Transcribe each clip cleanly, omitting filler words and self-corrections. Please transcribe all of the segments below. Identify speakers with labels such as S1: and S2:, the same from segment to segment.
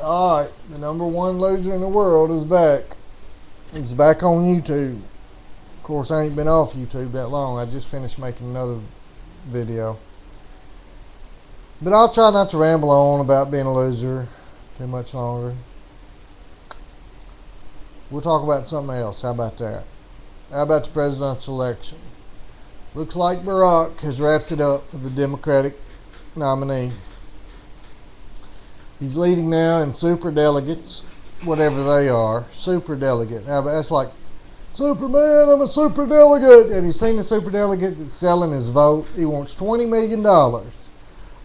S1: Alright, the number one loser in the world is back. He's back on YouTube. Of course, I ain't been off YouTube that long. I just finished making another video. But I'll try not to ramble on about being a loser too much longer. We'll talk about something else. How about that? How about the presidential election? Looks like Barack has wrapped it up for the Democratic nominee. He's leading now in super delegates, whatever they are. Super delegate. Now, that's like, Superman, I'm a super delegate. Have you seen the super delegate that's selling his vote? He wants $20 million.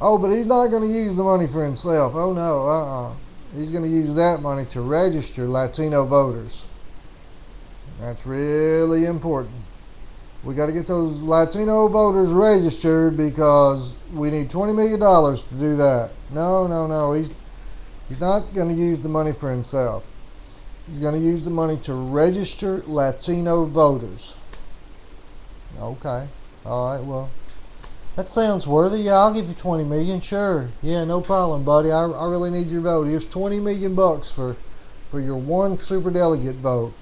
S1: Oh, but he's not going to use the money for himself. Oh, no, He's going to use that money to register Latino voters. That's really important. We got to get those Latino voters registered because we need $20 million to do that. No. He's not going to use the money for himself. He's going to use the money to register Latino voters. Okay. All right. Well, that sounds worthy. Yeah, I'll give you $20 million. Sure. Yeah, no problem, buddy. I really need your vote. Here's $20 million for your one superdelegate vote.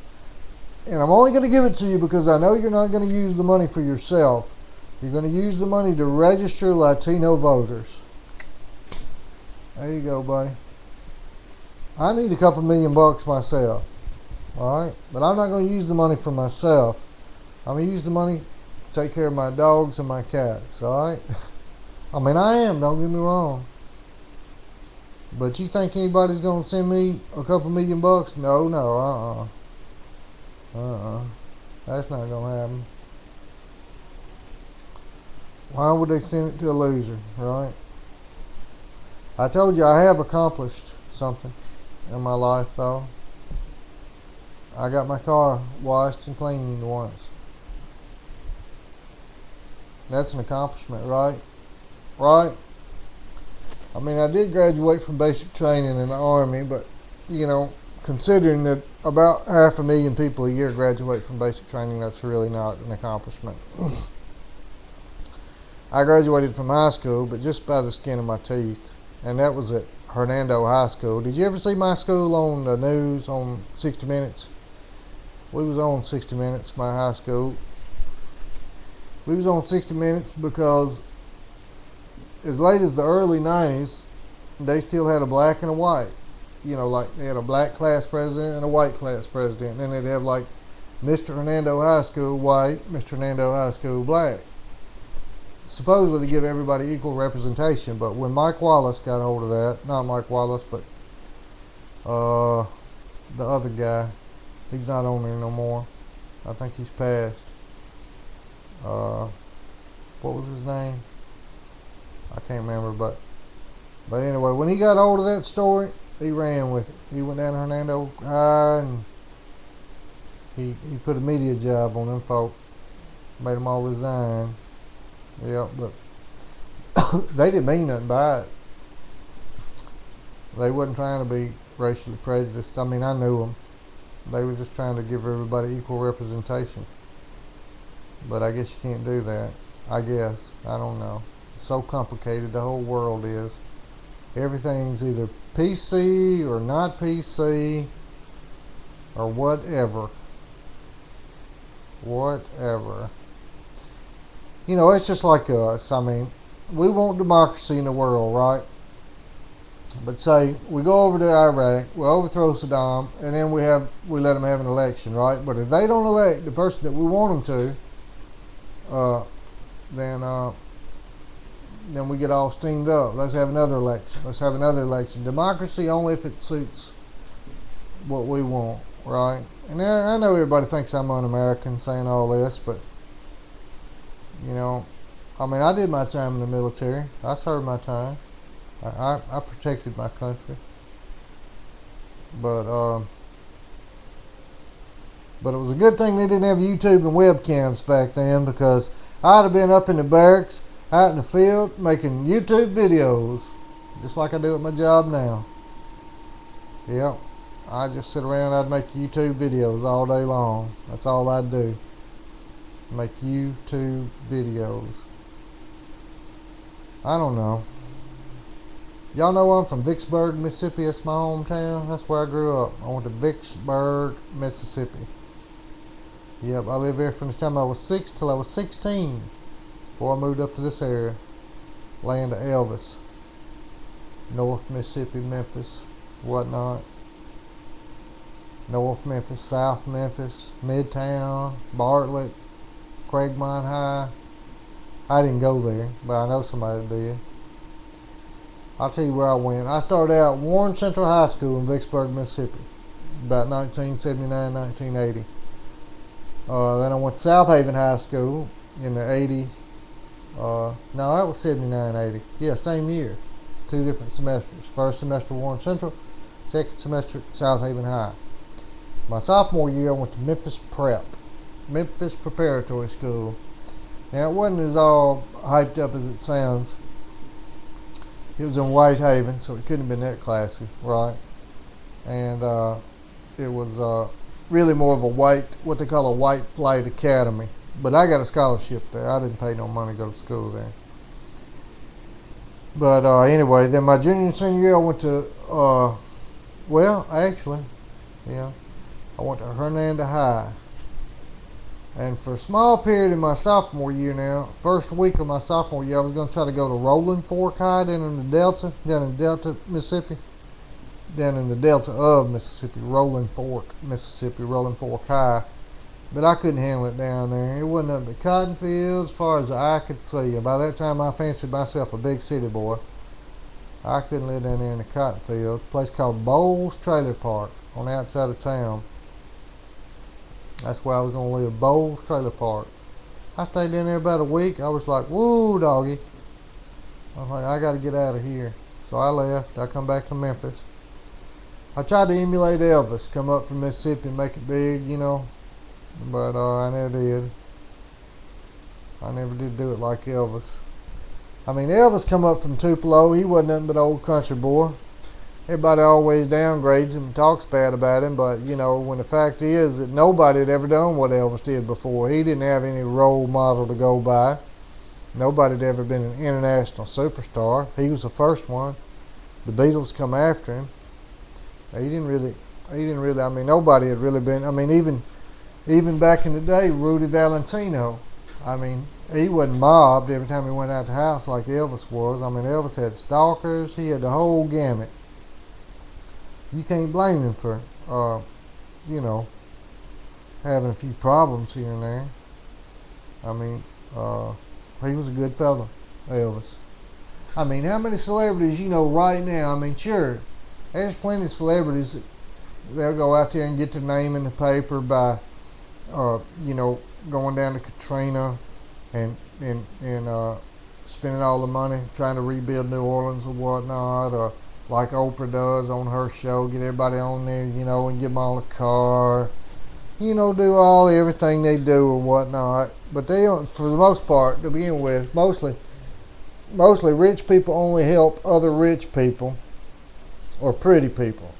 S1: And I'm only going to give it to you because I know you're not going to use the money for yourself. You're going to use the money to register Latino voters. There you go, buddy. I need a couple $1 million myself. Alright? But I'm not going to use the money for myself. I'm going to use the money to take care of my dogs and my cats. Alright? I mean, I am. Don't get me wrong. But you think anybody's going to send me a couple $1 million? No. That's not going to happen. Why would they send it to a loser, right? I told you I have accomplished something in my life, though. I got my car washed and cleaned once. That's an accomplishment, right? Right? I mean, I did graduate from basic training in the Army, but, you know, considering that about 500,000 people a year graduate from basic training, that's really not an accomplishment. I graduated from high school, but just by the skin of my teeth, and that was at Hernando High School. Did you ever see my school on the news on 60 Minutes? We was on 60 Minutes, my high school. We was on 60 Minutes because as late as the early 90s, they still had a black and a white. You know, like they had a black class president and a white class president. And then they'd have like Mr. Hernando High School white, Mr. Hernando High School black. Supposedly to give everybody equal representation, but when Mike Wallace got hold of that, not Mike Wallace, but the other guy, he's not on there no more. I think he's passed. What was his name? I can't remember, but anyway, when he got hold of that story, he ran with it. He went down to Hernando High and he put a media job on them folk, made them all resign. Yeah, but they didn't mean nothing by it. They wasn't trying to be racially prejudiced. I mean, I knew them. They were just trying to give everybody equal representation. But I guess you can't do that. I guess. I don't know. It's so complicated. The whole world is. Everything's either PC or not PC or whatever. Whatever. You know, it's just like us. I mean, we want democracy in the world, right? But say we go over to Iraq, we overthrow Saddam, and then we let them have an election, right? But if they don't elect the person that we want them to, then we get all steamed up. Let's have another election. Let's have another election. Democracy only if it suits what we want, right? And I know everybody thinks I'm un-American saying all this, but you know, I mean, I did my time in the military. I served my time. I protected my country. But it was a good thing they didn't have YouTube and webcams back then, because I'd have been up in the barracks, out in the field, making YouTube videos, just like I do at my job now. Yep. I just sit around, I'd make YouTube videos all day long. That's all I'd do. Make YouTube videos. I don't know. Y'all know I'm from Vicksburg, Mississippi. That's my hometown. That's where I grew up. I went to Vicksburg, Mississippi. Yep, I lived there from the time I was 6 till I was 16 before I moved up to this area. Land of Elvis. North Mississippi, Memphis, whatnot. North Memphis, South Memphis, Midtown, Bartlett, Craigmont High. I didn't go there, but I know somebody that did. I'll tell you where I went. I started out at Warren Central High School in Vicksburg, Mississippi, about 1979, 1980. Then I went to South Haven High School in the 80. No, that was 79, 80. Yeah, same year. 2 different semesters. First semester Warren Central, second semester South Haven High. My sophomore year I went to Memphis Prep, Memphis Preparatory School. Now it wasn't as all hyped up as it sounds. It was in Whitehaven, so it couldn't have been that classy, right? And it was really more of a what they call a white flight academy. But I got a scholarship there. I didn't pay no money to go to school there. But anyway, then my junior and senior year I went to, well, actually, yeah, I went to Hernando High. And for a small period in my sophomore year now, first week of my sophomore year, I was going to try to go to Rolling Fork High down in the Delta, Mississippi. Down in the Delta of Mississippi, Rolling Fork, Mississippi, Rolling Fork High. But I couldn't handle it down there. It wasn't nothing but cotton fields as far as the eye could see. And by that time I fancied myself a big city boy. I couldn't live down there in the cotton fields. A place called Bowles Trailer Park on the outside of town. That's where I was going to live, Bowles Trailer Park. I stayed in there about a week. I was like, woo, doggy. I was like, I got to get out of here. So I left. I come back to Memphis. I tried to emulate Elvis, come up from Mississippi and make it big, you know. But I never did. I never did do it like Elvis. I mean, Elvis come up from Tupelo. He wasn't nothing but an old country boy. Everybody always downgrades him and talks bad about him, but, you know, when the fact is that nobody had ever done what Elvis did before. He didn't have any role model to go by. Nobody had ever been an international superstar. He was the first one. The Beatles come after him. He didn't really, I mean, nobody had really been, I mean, even back in the day, Rudy Valentino, I mean, he wasn't mobbed every time he went out the house like Elvis was. I mean, Elvis had stalkers. He had the whole gamut. You can't blame him for, you know, having a few problems here and there. I mean, he was a good fella, Elvis. I mean, how many celebrities you know right now? I mean, sure, there's plenty of celebrities that they'll go out there and get their name in the paper by, you know, going down to Katrina and spending all the money trying to rebuild New Orleans or whatnot, or like Oprah does on her show, get everybody on there, you know, and give them all a car, you know, do everything they do or whatnot. But they don't, for the most part, to begin with, mostly rich people only help other rich people or pretty people.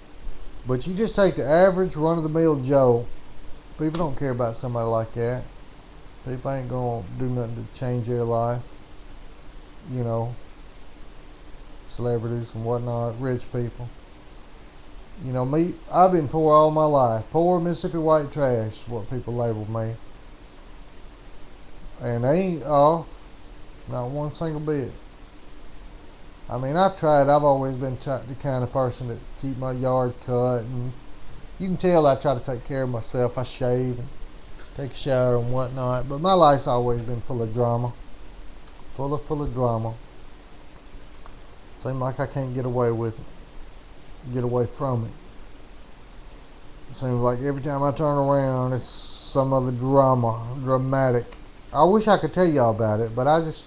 S1: But you just take the average run-of-the-mill Joe. People don't care about somebody like that. People ain't gonna do nothing to change their life. You know, celebrities and whatnot, rich people. You know, me, I've been poor all my life. Poor Mississippi white trash is what people label me. And they ain't off, not one single bit. I mean, I've always been the kind of person that keep my yard cut, and you can tell I try to take care of myself. I shave and take a shower and whatnot, but my life's always been full of drama. Full of drama. Seems like I can't get away with it. Get away from it. Seems like every time I turn around, it's some other dramatic. I wish I could tell y'all about it, but I just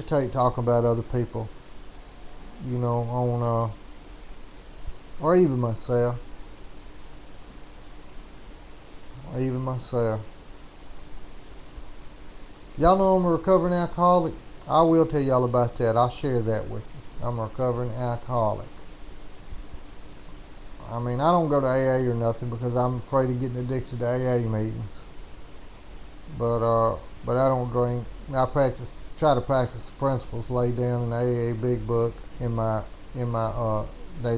S1: hate talking about other people. You know, on or even myself. Y'all know I'm a recovering alcoholic. I will tell y'all about that. I'll share that with you. I'm a recovering alcoholic. I mean, I don't go to AA or nothing because I'm afraid of getting addicted to AA meetings. But I don't drink. I try to practice the principles laid down in the AA Big Book in my daily